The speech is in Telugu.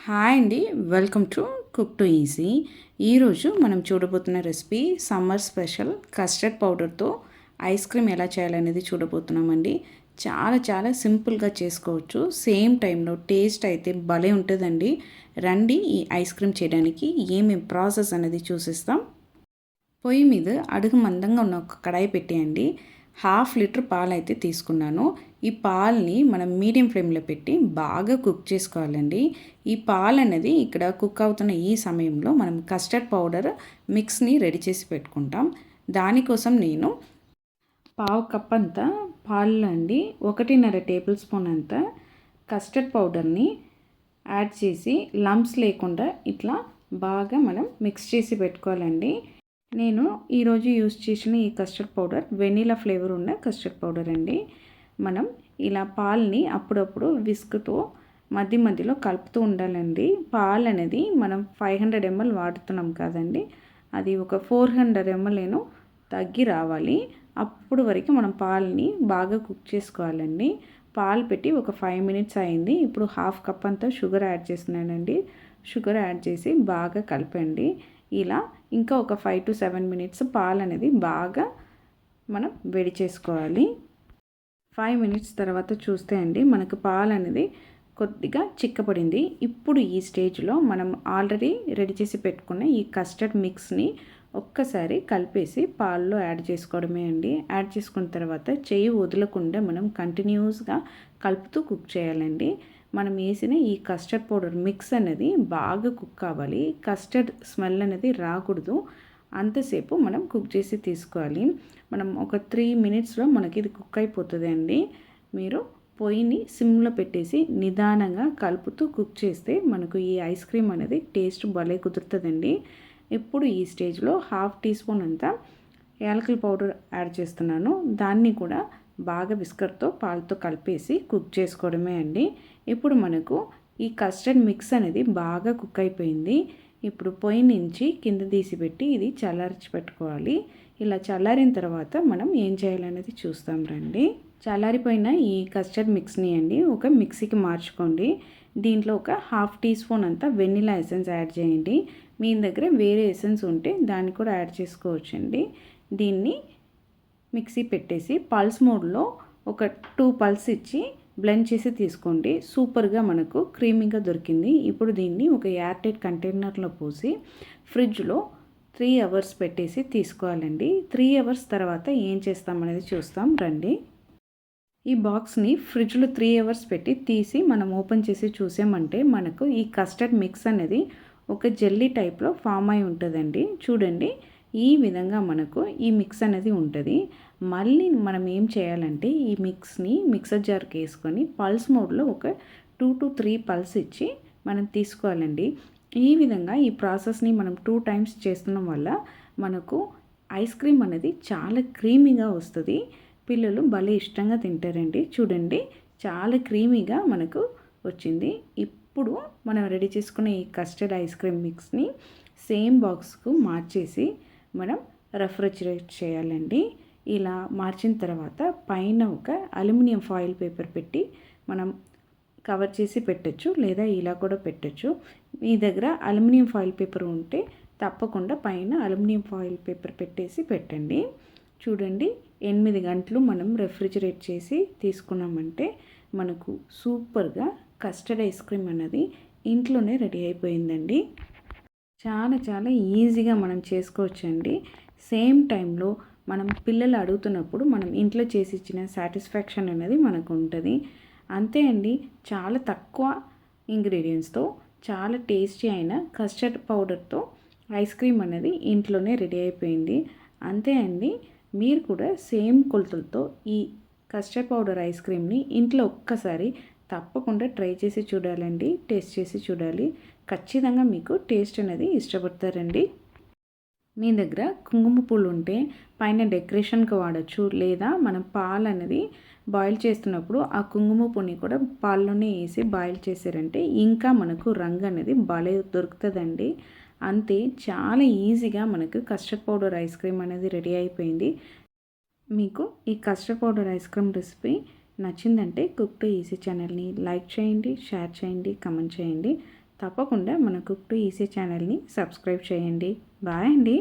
హాయ్ అండి, welcome to cook to easy. ఈరోజు మనం చూడబోతున్న రెసిపీ సమ్మర్ స్పెషల్ కస్టర్డ్ పౌడర్తో ఐస్ క్రీమ్ ఎలా చేయాలనేది చూడబోతున్నామండి. చాలా చాలా సింపుల్గా చేసుకోవచ్చు. సేమ్ టైంలో టేస్ట్ అయితే భలే ఉంటుందండి. రండి ఈ ఐస్ క్రీమ్ చేయడానికి ఏమేమి ప్రాసెస్ అనేది చూసిస్తాం. పొయ్యి మీద అడుగు మందంగా ఉన్న ఒక కడాయి పెట్టేయండి. 1/2 లీటర్ పాలు అయితే తీసుకున్నాను. ఈ పాలని మనం మీడియం ఫ్లేమ్లో పెట్టి బాగా కుక్ చేసుకోవాలండి. ఈ పాలు అనేది ఇక్కడ కుక్ అవుతున్న ఈ సమయంలో మనం కస్టర్డ్ పౌడర్ మిక్స్ని రెడీ చేసి పెట్టుకుంటాం. దానికోసం నేను 1/2 కప్ అంతా పాలు అండి 1.5 టేబుల్ స్పూన్ అంతా కస్టర్డ్ పౌడర్ని యాడ్ చేసి లంప్స్ లేకుండా ఇట్లా బాగా మనం మిక్స్ చేసి పెట్టుకోవాలండి. నేను ఈరోజు యూస్ చేసిన ఈ కస్టర్డ్ పౌడర్ వెనీలా ఫ్లేవర్ ఉన్న కస్టర్డ్ పౌడర్ అండి. మనం ఇలా పాలని అప్పుడప్పుడు విస్క్తో మధ్య మధ్యలో కలుపుతూ ఉండాలండి. పాలు అనేది మనం 500 ml వాడుతున్నాం కదండి, అది ఒక 400 ml ఏమో తగ్గి రావాలి. అప్పుడు వరకు మనం పాలని బాగా కుక్ చేసుకోవాలండి. పాలు పెట్టి ఒక 5 minutes అయింది. ఇప్పుడు 1/2 కప్ అంతా షుగర్ యాడ్ చేస్తున్నానండి. షుగర్ యాడ్ చేసి బాగా కలపండి. ఇలా ఇంకా ఒక 5 to 7 minutes పాలు అనేది బాగా మనం వేడి చేసుకోవాలి. 5 minutes తర్వాత చూస్తే అండి మనకు పాలు అనేది కొద్దిగా చిక్కపడింది. ఇప్పుడు ఈ స్టేజ్లో మనం ఆల్రెడీ రెడీ చేసి పెట్టుకున్న ఈ కస్టర్డ్ మిక్స్ని ఒక్కసారి కలిపేసి పాల్లో యాడ్ చేసుకోవడమే అండి. యాడ్ చేసుకున్న తర్వాత చెయ్యి వదలకుండా మనం కంటిన్యూస్గా కలుపుతూ కుక్ చేయాలండి. మనం వేసిన ఈ కస్టర్డ్ పౌడర్ మిక్స్ అనేది బాగా కుక్ కావాలి. కస్టర్డ్ స్మెల్ అనేది రాకూడదు. అంతసేపు మనం కుక్ చేసి తీసుకోవాలి. మనం ఒక 3 minutesలో మనకి ఇది కుక్ అయిపోతుంది అండి. మీరు పొయ్యిని సిమ్లో పెట్టేసి నిదానంగా కలుపుతూ కుక్ చేస్తే మనకు ఈ ఐస్ క్రీమ్ అనేది టేస్ట్ భలే కుదురుతుందండి. ఇప్పుడు ఈ స్టేజ్లో 1/2 teaspoon అంతా యాలకుల పౌడర్ యాడ్ చేస్తున్నాను. దాన్ని కూడా బాగా విస్కర్తో పాలతో కలిపేసి కుక్ చేసుకోవడమే అండి. ఇప్పుడు మనకు ఈ కస్టర్డ్ మిక్స్ అనేది బాగా కుక్ అయిపోయింది. ఇప్పుడు పొయ్యి నుంచి కింద తీసి పెట్టి ఇది చల్లార్చి పెట్టుకోవాలి. ఇలా చల్లారిన తర్వాత మనం ఏం చేయాలనేది చూస్తాం రండి. చల్లారిపోయిన ఈ కస్టర్డ్ మిక్స్ని అండి ఒక మిక్సీకి మార్చుకోండి. దీంట్లో ఒక 1/2 teaspoon అంతా వెనిలా ఎసెన్స్ యాడ్ చేయండి. మీ దగ్గర వేరే ఎసెన్స్ ఉంటే దాన్ని కూడా యాడ్ చేసుకోవచ్చండి. దీన్ని మిక్సీ పెట్టేసి పల్స్ మోడ్లో ఒక 2 పల్స్ ఇచ్చి బ్లెండ్ చేసి తీసుకోండి. సూపర్గా మనకు క్రీమీగా దొరికింది. ఇప్పుడు దీన్ని ఒక ఎయిర్ టైట్ కంటైనర్లో పోసి ఫ్రిడ్జ్లో 3 hours పెట్టేసి తీసుకోవాలండి. 3 hours తర్వాత ఏం చేస్తామనేది చూస్తాం రండి. ఈ బాక్స్ని ఫ్రిడ్జ్లో 3 hours పెట్టి తీసి మనం ఓపెన్ చేసి చూసామంటే మనకు ఈ కస్టర్డ్ మిక్స్ అనేది ఒక జెల్లీ టైప్లో ఫామ్ అయి ఉంటుందండి. చూడండి, ఈ విధంగా మనకు ఈ మిక్స్ అనేది ఉంటుంది. మళ్ళీ మనం ఏం చేయాలంటే ఈ మిక్స్ని మిక్సర్ జార్కి వేసుకొని పల్స్ మోడ్లో ఒక 2 to 3 పల్స్ ఇచ్చి మనం తీసుకోవాలండి. ఈ విధంగా ఈ ప్రాసెస్ని మనం 2 times చేస్తున్నాం వల్ల మనకు ఐస్ క్రీమ్ అనేది చాలా క్రీమీగా వస్తుంది. పిల్లలు భలే ఇష్టంగా తింటారండి. చూడండి, చాలా క్రీమీగా మనకు వచ్చింది. ఇప్పుడు మనం రెడీ చేసుకునే ఈ కస్టర్డ్ ఐస్ క్రీమ్ మిక్స్ని సేమ్ బాక్స్కు మార్చేసి మనం రెఫ్రిజిరేట్ చేయాలండి. ఇలా మార్చిన తర్వాత పైన ఒక అల్యూమినియం ఫాయిల్ పేపర్ పెట్టి మనం కవర్ చేసి పెట్టచ్చు, లేదా ఇలా కూడా పెట్టచ్చు. మీ దగ్గర అల్యూమినియం ఫాయిల్ పేపర్ ఉంటే తప్పకుండా పైన అల్యూమినియం ఫాయిల్ పేపర్ పెట్టేసి పెట్టండి. చూడండి, 8 గంటలు మనం రెఫ్రిజిరేట్ చేసి తీసుకున్నామంటే మనకు సూపర్గా కస్టర్డ్ ఐస్ క్రీమ్ అనేది ఇంట్లోనే రెడీ అయిపోయిందండి. చాలా చాలా ఈజీగా మనం చేసుకోవచ్చండి. సేమ్ టైంలో మనం పిల్లలు అడుగుతున్నప్పుడు మనం ఇంట్లో చేసి ఇచ్చిన సాటిస్ఫాక్షన్ అనేది మనకు ఉంటుంది. అంతే అండి, చాలా తక్కువ ఇంగ్రీడియంట్స్తో చాలా టేస్టీ అయిన కస్టర్డ్ పౌడర్తో ఐస్ క్రీమ్ అనేది ఇంట్లోనే రెడీ అయిపోయింది. అంతే అండి, మీరు కూడా సేమ్ కొలతలతో ఈ కస్టర్డ్ పౌడర్ ఐస్ క్రీమ్ని ఇంట్లో ఒక్కసారి తప్పకుండా ట్రై చేసి చూడాలండి. టేస్ట్ చేసి చూడాలి. ఖచ్చితంగా మీకు టేస్ట్ అనేది ఇష్టపడతారండి. మీ దగ్గర కుంకుమ పూలు ఉంటే పైన డెకరేషన్కి వాడచ్చు, లేదా మనం పాలు అనేది బాయిల్ చేస్తున్నప్పుడు ఆ కుంకుమ పువ్వుని కూడా పాల్లోనే వేసి బాయిల్ చేసారంటే ఇంకా మనకు రంగు అనేది భలే దొరుకుతుందండి. అంతే, చాలా ఈజీగా మనకు కస్టర్డ్ పౌడర్ ఐస్ క్రీమ్ అనేది రెడీ అయిపోయింది. మీకు ఈ custard powder ice cream recipe నచ్చిందంటే కుక్ టు ఈజీ ఛానల్ని లైక్ చేయండి, షేర్ చేయండి, కమెంట్ చేయండి. తప్పకుండా మన కుక్ టు ఈజీ ఛానల్ని సబ్స్క్రైబ్ చేయండి. బాయ్ అండి.